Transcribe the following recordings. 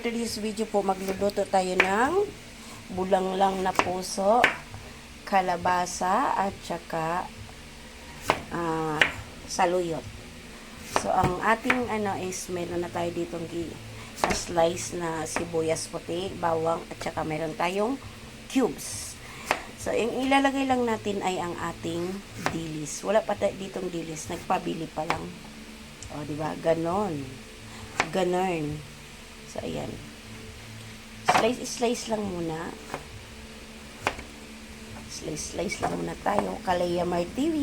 today's video po, magluluto tayo ng bulanglang na puso, kalabasa, at saka saluyot. So, ang ating is, meron na tayo ditong slice na sibuyas puti, bawang, at saka meron tayong cubes. So, yung ilalagay lang natin ay ang ating dilis. Wala pa ditong dilis, nagpabili pa lang. O, diba? Ganon. Ganon. So, ayan. Slice lang muna. Slice lang muna tayo. Kalaya TV.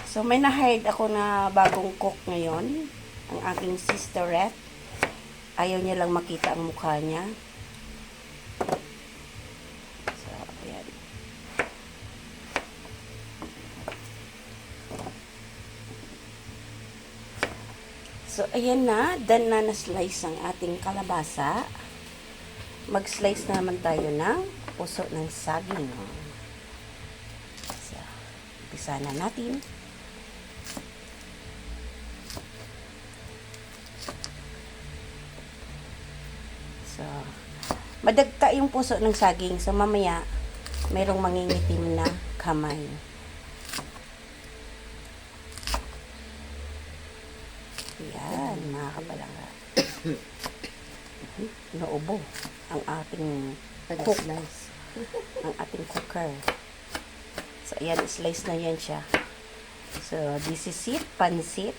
So, may na-hired ako na bagong cook ngayon. Ang aking sisterette. Ayaw niya lang makita ang mukha niya. So, ayan. So, ayan na. Done na na-slice ang ating kalabasa. Mag-slice na naman tayo ng puso ng saging. So, umpisa na natin. So, madagta yung puso ng saging. So, mamaya, merong mangingitim na kamay. Yan, mga kabalangga. Naubo ang ating cook. Ang ating cooker. So, ayan, slice na yan siya. So, this is it, pansit.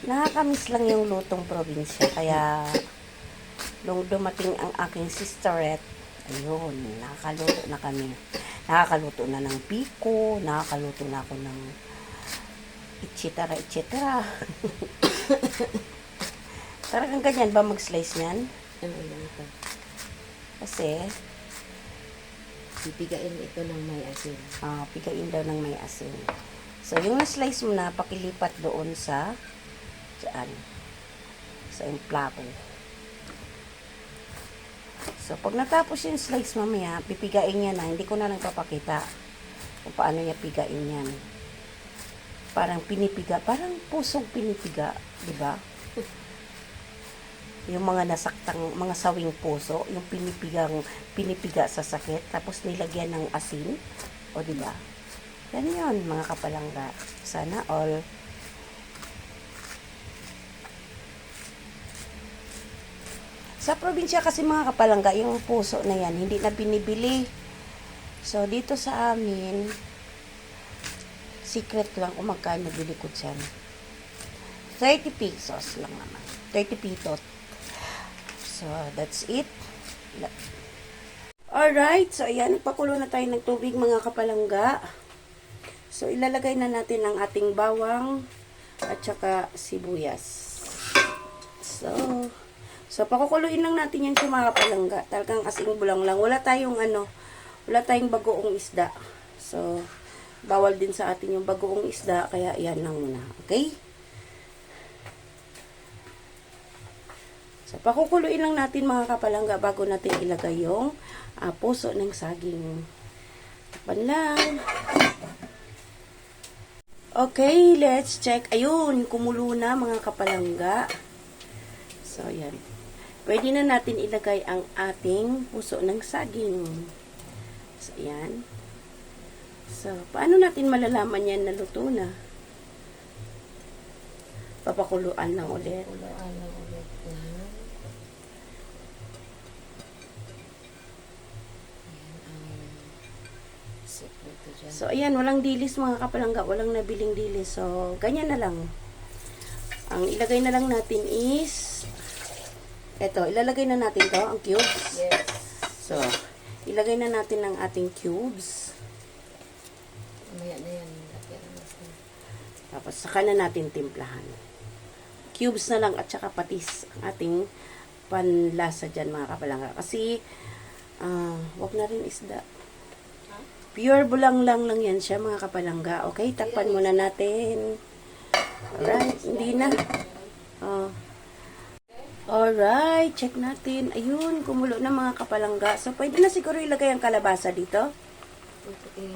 Nakakamiss lang yung lutong probinsya. Kaya, nung dumating ang aking sisterette, ayun, nakakaluto na kami. Nakakaluto na ng piko, nakakaluto na ako ng etc. Talagang ganyan ba mag-slice niyan? Kasi, pipigain ito ng may asin. Pigain daw ng may asin. So, yung na-slice mo na, pakilipat doon sa yung plato. So, pag natapos yung slice mamaya, pipigain niya na. Hindi ko na lang papakita kung paano niya pigain yan. Parang pinipiga. Parang pusong pinipiga. Diba? Yung mga nasaktang, mga sawing puso, yung pinipiga sa sakit, tapos nilagyan ng asin. O, diba? Yan yun, mga kapalangga. Sana all. Sa probinsya kasi mga kapalangga, yung puso na yan, hindi na binibili. So, dito sa amin, secret lang kung magkano bili ko dyan. 30 pesos lang naman. 30 pitot. So, that's it. Alright, so ayan, nagpakulo na tayo ng tubig mga kapalangga. So, ilalagay na natin ang ating bawang at saka sibuyas. So, pakukuluin lang natin yan sa mga kapalangga. Talagang asing bulang lang. Wala tayong bagoong isda. So, bawal din sa atin yung bagoong isda. Kaya, yan lang muna. Okay? So, pakukuluin lang natin mga kapalangga bago natin ilagay yung puso ng saging. Tapan lang. Okay, let's check. Ayun, kumulo na mga kapalangga. So, yan. Pwede na natin ilagay ang ating puso ng saging. So, ayan. So, paano natin malalaman yan na luto na? Papakuluan lang ulit. Pakuluan lang ulit na. So, ayan, walang dilis mga kapalangga. Walang nabiling dilis. So, ganyan na lang. Ang ilagay na lang natin is eto, ilalagay na natin to, ang cubes. Yes. So, ilagay na natin ang ating cubes. Mamaya na yan. Tapos, saka na natin timplahan. Cubes na lang at saka patis ang ating panlasa dyan mga kapalangga. Kasi, wag na rin isda. Pure bulanglang lang yan siya mga kapalangga. Okay, takpan muna natin. Alright, hindi na. Oh. Alright, check natin. Ayun, kumulo na mga kapalangga. So, pwede na siguro ilagay ang kalabasa dito. Okay.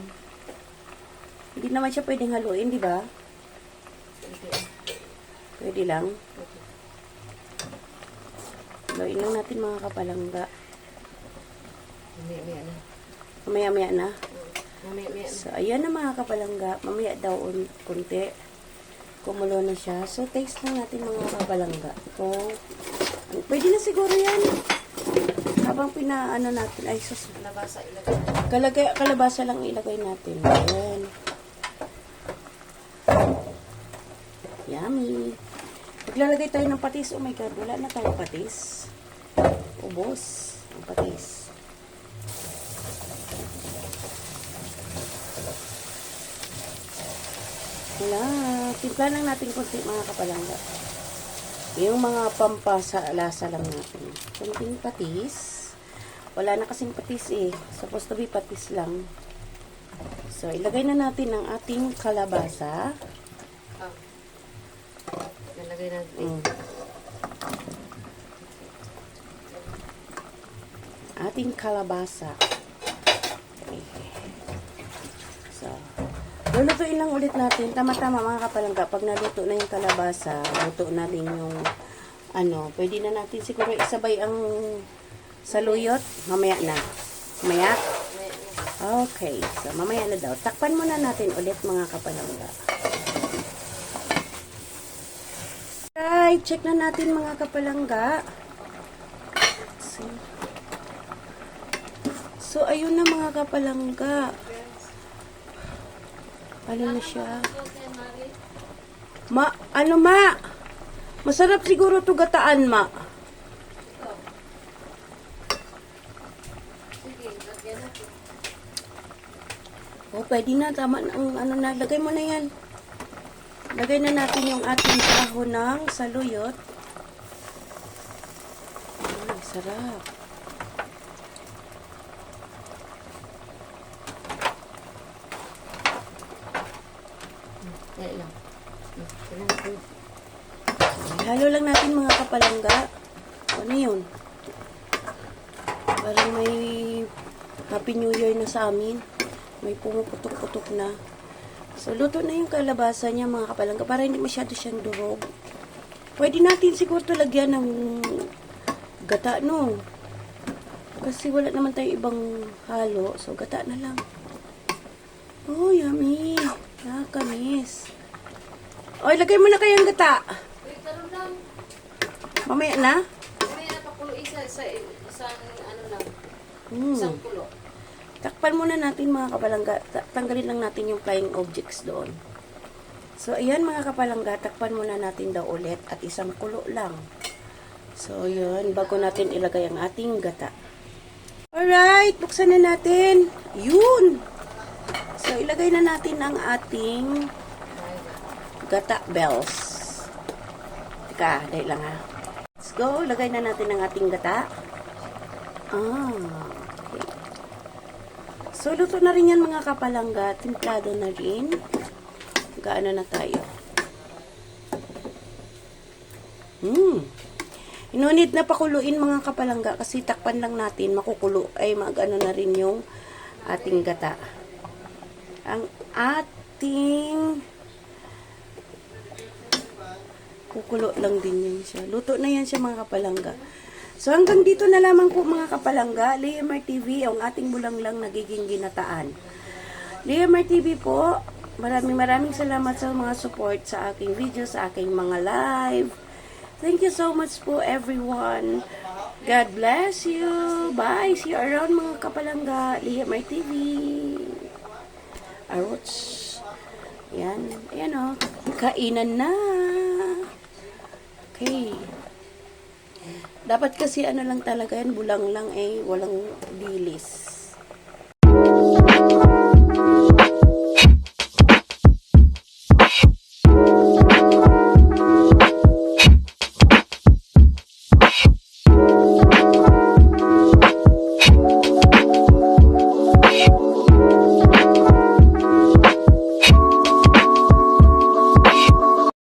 Hindi naman siya pwedeng haluin, di ba? Pwede lang. Haluin lang natin mga kapalangga. Mamaya-maya na. Mamaya-maya na. Mamaya-maya na. So, ayan na mga kapalangga. Mamaya daw kunti. Kumulo na siya. So, taste lang natin mga kapalangga. Kung, pwede na siguro yan. Habang pinaano natin. Ay, sus. Kalabasa ilagay. Kalabasa lang ilagay natin. Ayan. Yummy. Maglalagay tayo ng patis. Oh my God, wala na tayong patis. Ubos ang patis. Wala. Timpla lang natin konti mga kapalangga. Yung mga pampasa lasa lang natin. Konting patis. Wala na kasing patis eh. Supposed to be patis lang. So, ilagay na natin ang ating kalabasa. Nalagay natin. Ating kalabasa. Okay. So, lulutuin lang ulit natin. Tama-tama mga kapalangga. Pag naluto na yung kalabasa, luto na din yung pwede na natin siguro isabay ang saluyot. Mamaya na. Mamaya? Okay. So, mamaya na daw. Takpan muna natin ulit mga kapalangga. Alright. Check na natin mga kapalangga. So, ayun na mga kapalangga. Ano na siya? Ma? Masarap siguro to gataan, ma. Oh, pwede na. Tama ang na. Lagay mo na yan. Lagay na natin yung ating kahon ng saluyot. Ay, sarap. Kaya lang. Halo lang natin mga kapalangga. Ano yun? Parang may Happy New Year na sa amin. May pumuputok-putok na. So, luto na yung kalabasa niya mga kapalangga para hindi masyado siyang durog. Pwede natin siguro ito lagyan ng gata, no? Kasi wala naman tayong ibang halo. So, gata na lang. Oh, yummy. Nakakamis. Oy, lagay mo na kayang gata. Wait, ano lang? Mamaya na? Mamaya na pakulo isang ano lang. Hmm. Isang kulo. Takpan muna natin mga kapalangga. Tanggalin lang natin yung flying objects doon. So, ayan mga kapalangga. Takpan muna natin daw ulit at isang kulo lang. So, yun. Bago natin ilagay ang ating gata. Alright. Buksan na natin. Yun. So, ilagay na natin ang ating gata bells. Teka, dahil lang ha. Let's go. Ilagay na natin ang ating gata. Okay. So, luto na rin yan mga kapalangga. Timplado na rin. Gaano na tayo. Inunid na pakuluin mga kapalangga kasi takpan lang natin. Makukulo ay mag-ano na rin yung ating gata. Ang ating kukulo lang din yan siya. Luto na yan siya mga kapalangga. So, hanggang dito na lamang po mga kapalangga. Leomar TV, ang ating bulanglang nagiging ginataan. Leomar TV po, maraming salamat sa mga support sa aking video, sa aking mga live. Thank you so much po everyone. God bless you. Bye. See you around mga kapalangga. Leomar TV. Arots. Yan. Ayan o. Kainan na. Okay. Dapat kasi ano lang talaga yan, bulang lang walang dilis.